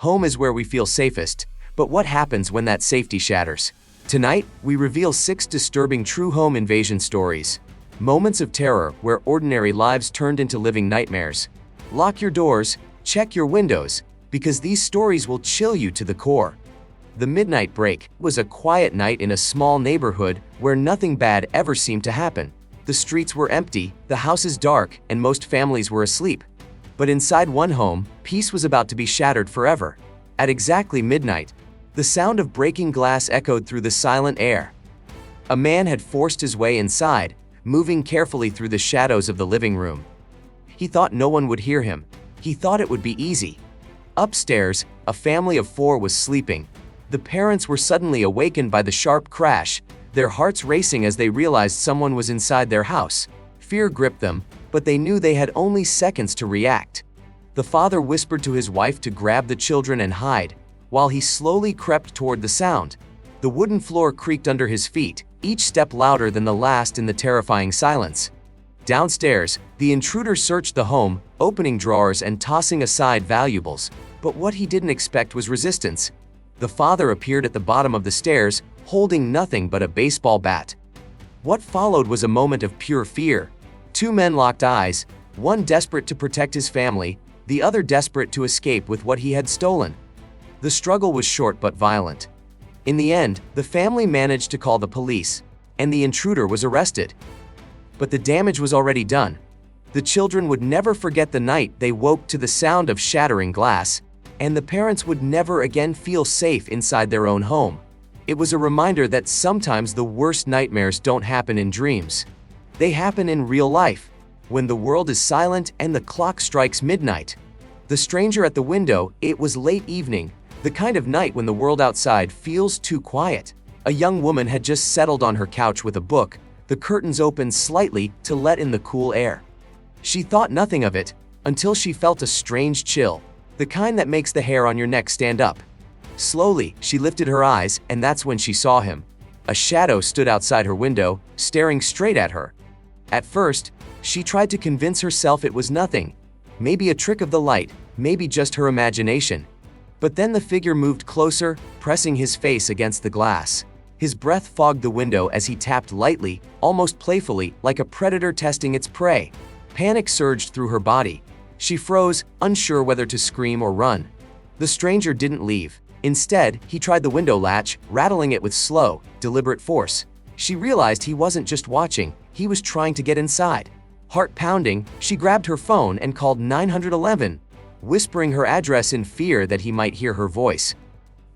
Home is where we feel safest, but what happens when that safety shatters? Tonight, we reveal 6 disturbing true home invasion stories. Moments of terror where ordinary lives turned into living nightmares. Lock your doors, check your windows, because these stories will chill you to the core. The midnight break was a quiet night in a small neighborhood where nothing bad ever seemed to happen. The streets were empty, the houses dark, and most families were asleep. But inside one home, peace was about to be shattered forever. At exactly midnight, the sound of breaking glass echoed through the silent air. A man had forced his way inside, moving carefully through the shadows of the living room. He thought no one would hear him. He thought it would be easy. Upstairs, a family of 4 was sleeping. The parents were suddenly awakened by the sharp crash, their hearts racing as they realized someone was inside their house. Fear gripped them, but they knew they had only seconds to react. The father whispered to his wife to grab the children and hide, while he slowly crept toward the sound. The wooden floor creaked under his feet, each step louder than the last in the terrifying silence. Downstairs, the intruder searched the home, opening drawers and tossing aside valuables, but what he didn't expect was resistance. The father appeared at the bottom of the stairs, holding nothing but a baseball bat. What followed was a moment of pure fear. 2 men locked eyes, one desperate to protect his family, the other desperate to escape with what he had stolen. The struggle was short but violent. In the end, the family managed to call the police, and the intruder was arrested. But the damage was already done. The children would never forget the night they woke to the sound of shattering glass, and the parents would never again feel safe inside their own home. It was a reminder that sometimes the worst nightmares don't happen in dreams. They happen in real life, when the world is silent and the clock strikes midnight. The stranger at the window, it was late evening, the kind of night when the world outside feels too quiet. A young woman had just settled on her couch with a book, the curtains opened slightly to let in the cool air. She thought nothing of it, until she felt a strange chill, the kind that makes the hair on your neck stand up. Slowly, she lifted her eyes, and that's when she saw him. A shadow stood outside her window, staring straight at her. At first, she tried to convince herself it was nothing. Maybe a trick of the light, maybe just her imagination. But then the figure moved closer, pressing his face against the glass. His breath fogged the window as he tapped lightly, almost playfully, like a predator testing its prey. Panic surged through her body. She froze, unsure whether to scream or run. The stranger didn't leave. Instead, he tried the window latch, rattling it with slow, deliberate force. She realized he wasn't just watching, he was trying to get inside. Heart pounding, she grabbed her phone and called 911, whispering her address in fear that he might hear her voice.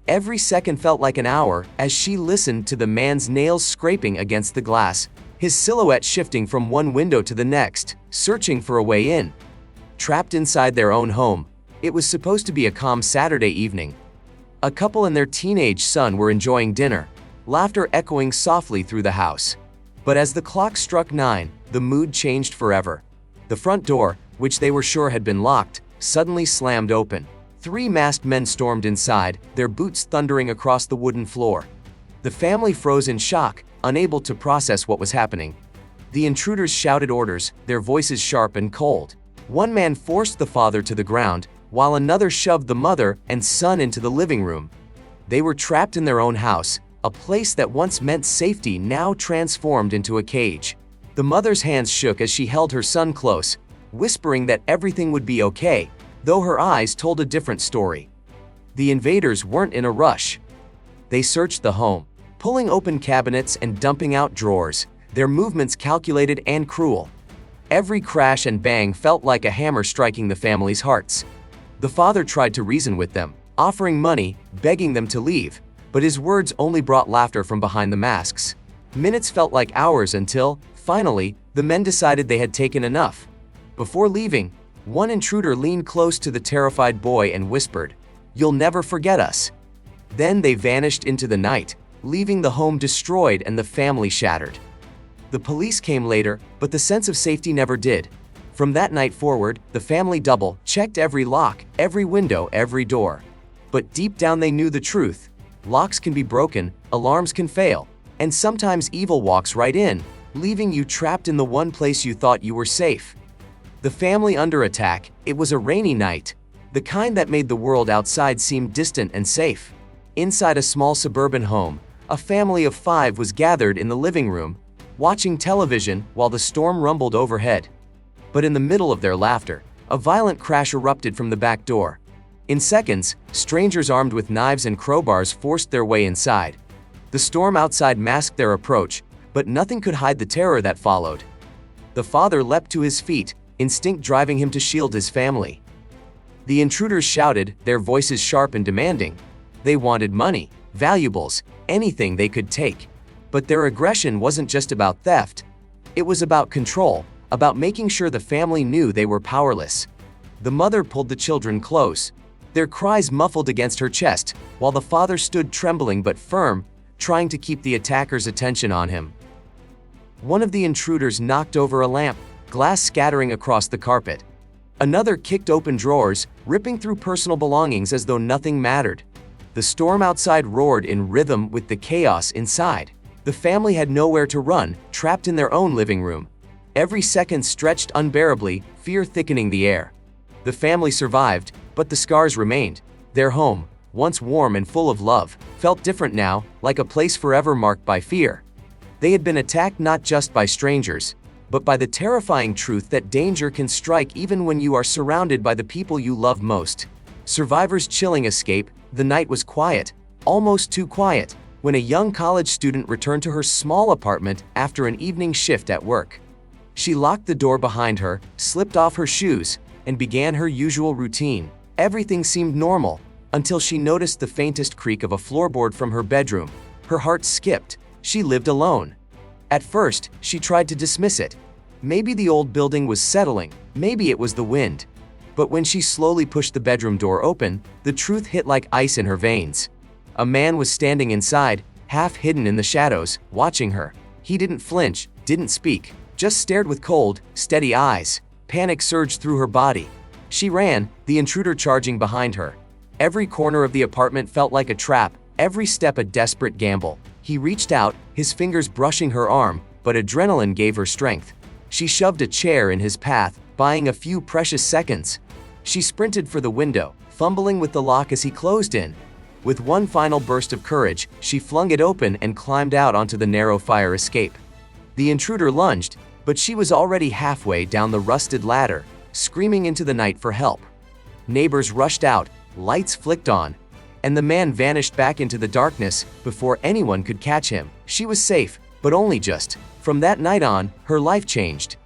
Every second felt like an hour as she listened to the man's nails scraping against the glass, his silhouette shifting from one window to the next, searching for a way in. Trapped inside their own home, it was supposed to be a calm Saturday evening. A couple and their teenage son were enjoying dinner, laughter echoing softly through the house. But as the clock struck 9, the mood changed forever. The front door, which they were sure had been locked, suddenly slammed open. 3 masked men stormed inside, their boots thundering across the wooden floor. The family froze in shock, unable to process what was happening. The intruders shouted orders, their voices sharp and cold. One man forced the father to the ground, while another shoved the mother and son into the living room. They were trapped in their own house, a place that once meant safety now transformed into a cage. The mother's hands shook as she held her son close, whispering that everything would be okay, though her eyes told a different story. The invaders weren't in a rush. They searched the home, pulling open cabinets and dumping out drawers, their movements calculated and cruel. Every crash and bang felt like a hammer striking the family's hearts. The father tried to reason with them, offering money, begging them to leave, but his words only brought laughter from behind the masks. Minutes felt like hours until, finally, the men decided they had taken enough. Before leaving, one intruder leaned close to the terrified boy and whispered, "You'll never forget us." Then they vanished into the night, leaving the home destroyed and the family shattered. The police came later, but the sense of safety never did. From that night forward, the family double-checked every lock, every window, every door. But deep down they knew the truth. Locks can be broken, alarms can fail, and sometimes evil walks right in, leaving you trapped in the one place you thought you were safe. The family under attack, it was a rainy night. the kind that made the world outside seem distant and safe. Inside a small suburban home, a family of 5 was gathered in the living room, watching television while the storm rumbled overhead. But in the middle of their laughter, a violent crash erupted from the back door. In seconds, strangers armed with knives and crowbars forced their way inside. The storm outside masked their approach, but nothing could hide the terror that followed. The father leapt to his feet, instinct driving him to shield his family. The intruders shouted, their voices sharp and demanding. They wanted money, valuables, anything they could take. But their aggression wasn't just about theft. It was about control, about making sure the family knew they were powerless. The mother pulled the children close, their cries muffled against her chest, while the father stood trembling but firm, trying to keep the attackers' attention on him. One of the intruders knocked over a lamp, glass scattering across the carpet. Another kicked open drawers, ripping through personal belongings as though nothing mattered. The storm outside roared in rhythm with the chaos inside. The family had nowhere to run, trapped in their own living room. Every second stretched unbearably, fear thickening the air. The family survived, but the scars remained. Their home, once warm and full of love, felt different now, like a place forever marked by fear. They had been attacked not just by strangers, but by the terrifying truth that danger can strike even when you are surrounded by the people you love most. Survivors' chilling escape. The night was quiet, almost too quiet, when a young college student returned to her small apartment after an evening shift at work. She locked the door behind her, slipped off her shoes, and began her usual routine. Everything seemed normal, until she noticed the faintest creak of a floorboard from her bedroom. Her heart skipped. She lived alone. At first, she tried to dismiss it. Maybe the old building was settling, maybe it was the wind. But when she slowly pushed the bedroom door open, the truth hit like ice in her veins. A man was standing inside, half hidden in the shadows, watching her. He didn't flinch, didn't speak, just stared with cold, steady eyes. Panic surged through her body. She ran, the intruder charging behind her. Every corner of the apartment felt like a trap, every step a desperate gamble. He reached out, his fingers brushing her arm, but adrenaline gave her strength. She shoved a chair in his path, buying a few precious seconds. She sprinted for the window, fumbling with the lock as he closed in. With one final burst of courage, she flung it open and climbed out onto the narrow fire escape. The intruder lunged, but she was already halfway down the rusted ladder, screaming into the night for help. Neighbors rushed out, lights flicked on, and the man vanished back into the darkness before anyone could catch him. She was safe, but only just. From that night on, her life changed.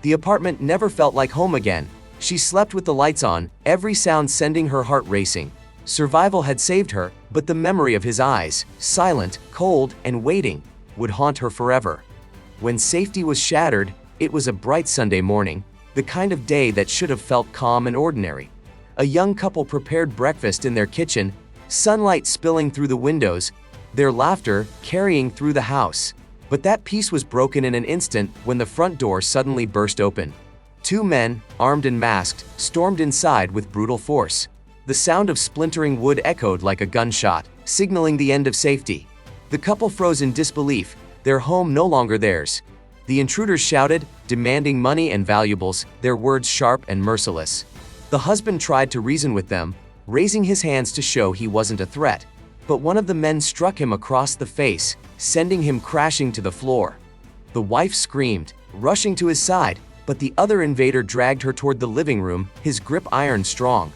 The apartment never felt like home again. She slept with the lights on, every sound sending her heart racing. Survival had saved her, but the memory of his eyes, silent, cold, and waiting, would haunt her forever. When safety was shattered, it was a bright Sunday morning, the kind of day that should have felt calm and ordinary. A young couple prepared breakfast in their kitchen, sunlight spilling through the windows, their laughter carrying through the house. But that peace was broken in an instant when the front door suddenly burst open. 2 men, armed and masked, stormed inside with brutal force. The sound of splintering wood echoed like a gunshot, signaling the end of safety. The couple froze in disbelief, their home no longer theirs. The intruders shouted, demanding money and valuables, their words sharp and merciless. The husband tried to reason with them, raising his hands to show he wasn't a threat. But one of the men struck him across the face, sending him crashing to the floor. The wife screamed, rushing to his side, but the other invader dragged her toward the living room, his grip iron strong.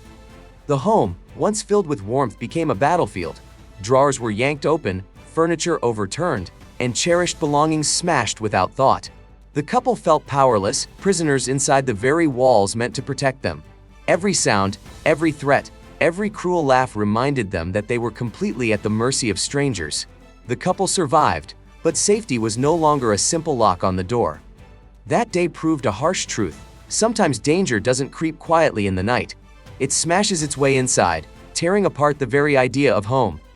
The home, once filled with warmth, became a battlefield. Drawers were yanked open, furniture overturned, and cherished belongings smashed without thought. The couple felt powerless, prisoners inside the very walls meant to protect them. Every sound, every threat, every cruel laugh reminded them that they were completely at the mercy of strangers. The couple survived, but safety was no longer a simple lock on the door. That day proved a harsh truth. Sometimes danger doesn't creep quietly in the night. It smashes its way inside, tearing apart the very idea of home.